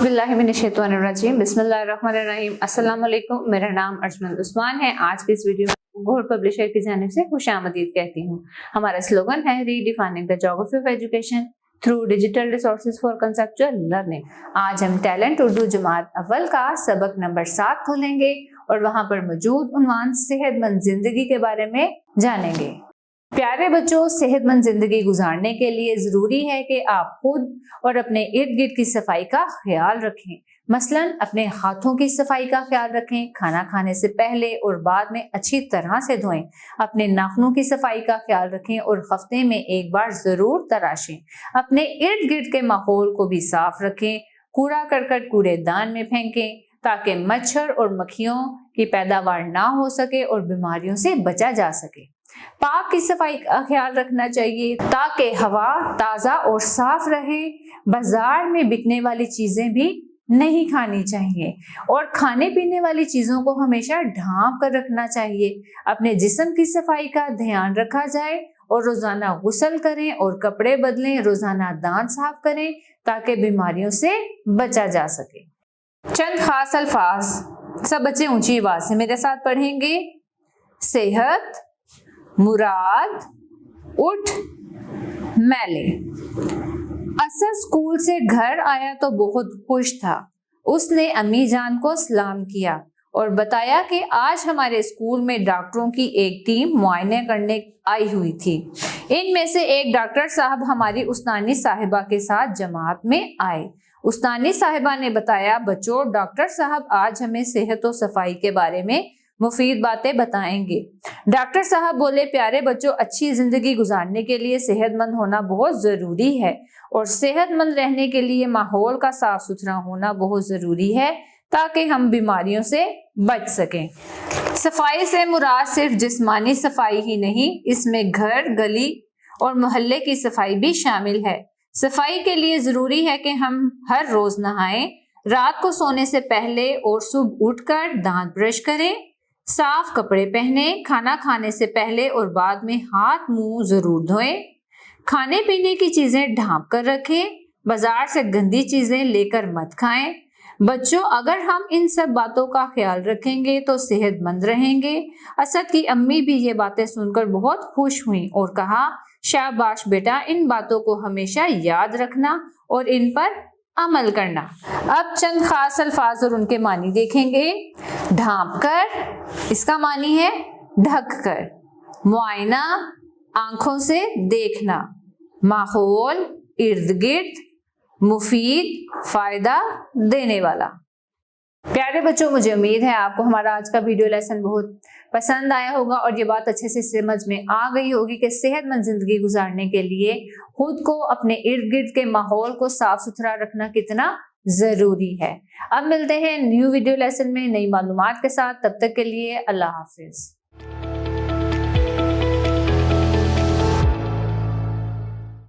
बिस्मिल्लाहिर्रहमानिर्रहीम बिस्मिल्लाहिर्रहमानिर्रहीम अस्सलाम वालेकुम। मेरा नाम अर्जमंद उस्मान है। आज की इस वीडियो में घोड़ पब्लिशर की जानिब से खुशामदीद कहती हूँ। हमारा स्लोगन है redefining the geography of education through digital resources for conceptual learning. आज हम टैलेंट उर्दू जमात अव्वल का सबक नंबर 7 खोलेंगे और वहाँ पर मौजूद उन्वान सेहतमंद जिंदगी के बारे में जानेंगे। प्यारे बच्चों, सेहतमंद जिंदगी गुजारने के लिए जरूरी है कि आप खुद और अपने इर्द गिर्द की सफाई का ख्याल रखें। मसलन अपने हाथों की सफाई का ख्याल रखें, खाना खाने से पहले और बाद में अच्छी तरह से धोएं। अपने नाखूनों की सफाई का ख्याल रखें और हफ्ते में एक बार जरूर तराशें। अपने इर्द गिर्द के माहौल को भी साफ रखें। कूड़ा करकट कूड़ेदान में फेंकें ताकि मच्छर और मक्खियों की पैदावार ना हो सके और बीमारियों से बचा जा सके। पाक की सफाई का ख्याल रखना चाहिए ताकि हवा ताज़ा और साफ रहे। बाजार में बिकने वाली चीजें भी नहीं खानी चाहिए और खाने पीने वाली चीजों को हमेशा ढांप कर रखना चाहिए। अपने जिस्म की सफाई का ध्यान रखा जाए और रोजाना गुस्ल करें और कपड़े बदलें। रोजाना दांत साफ करें ताकि बीमारियों से बचा जा सके। चंद खास अल्फाज सब बच्चे ऊंची आवाज से मेरे साथ पढ़ेंगे। सेहत, मुराद, उठ, मैले। असद स्कूल से घर आया तो बहुत खुश था। उसने अम्मी जान को सलाम किया और बताया कि आज हमारे स्कूल में डॉक्टरों की एक टीम मुआयने करने आई हुई थी। इनमें से एक डॉक्टर साहब हमारी उस्तानी साहिबा के साथ जमात में आए। उस्तानी साहिबा ने बताया, बच्चों, डॉक्टर साहब आज हमें सेहत और सफाई के बारे में मुफीद बातें बताएंगे। डॉक्टर साहब बोले, प्यारे बच्चों, अच्छी जिंदगी गुजारने के लिए सेहतमंद होना बहुत जरूरी है और सेहतमंद रहने के लिए माहौल का साफ सुथरा होना बहुत जरूरी है ताकि हम बीमारियों से बच सकें। सफाई से मुराद सिर्फ जिस्मानी सफाई ही नहीं, इसमें घर, गली और मोहल्ले की सफाई भी शामिल है। सफाई के लिए जरूरी है कि हम हर रोज नहाएं, रात को सोने से पहले और सुबह उठकर दांत ब्रश करें, साफ कपड़े पहने, खाना खाने से पहले और बाद में हाथ मुंह जरूर धोएं, खाने पीने की चीजें ढांप कर रखें, बाजार से गंदी चीजें लेकर मत खाएं। बच्चों, अगर हम इन सब बातों का ख्याल रखेंगे तो सेहतमंद रहेंगे। असद की अम्मी भी ये बातें सुनकर बहुत खुश हुई और कहा, शाबाश बेटा, इन बातों को हमेशा याद रखना और इन पर अमल करना। अब चंद खास अल्फाज और उनके मानी देखेंगे। ढांप कर, इसका मानी है ढक कर। मुआयना, आंखों से देखना। माहौल, इर्द गिर्द, मुफीद, फायदा देने वाला। प्यारे बच्चों, मुझे उम्मीद है आपको हमारा आज का वीडियो लेसन बहुत पसंद आया होगा और ये बात अच्छे से समझ में आ गई होगी कि सेहतमंद जिंदगी गुजारने के लिए खुद को, अपने इर्द गिर्द के माहौल को साफ सुथरा रखना कितना जरूरी है। अब मिलते हैं न्यू वीडियो लेसन में नई मालूमात के साथ। तब तक के लिए अल्लाह हाफिज।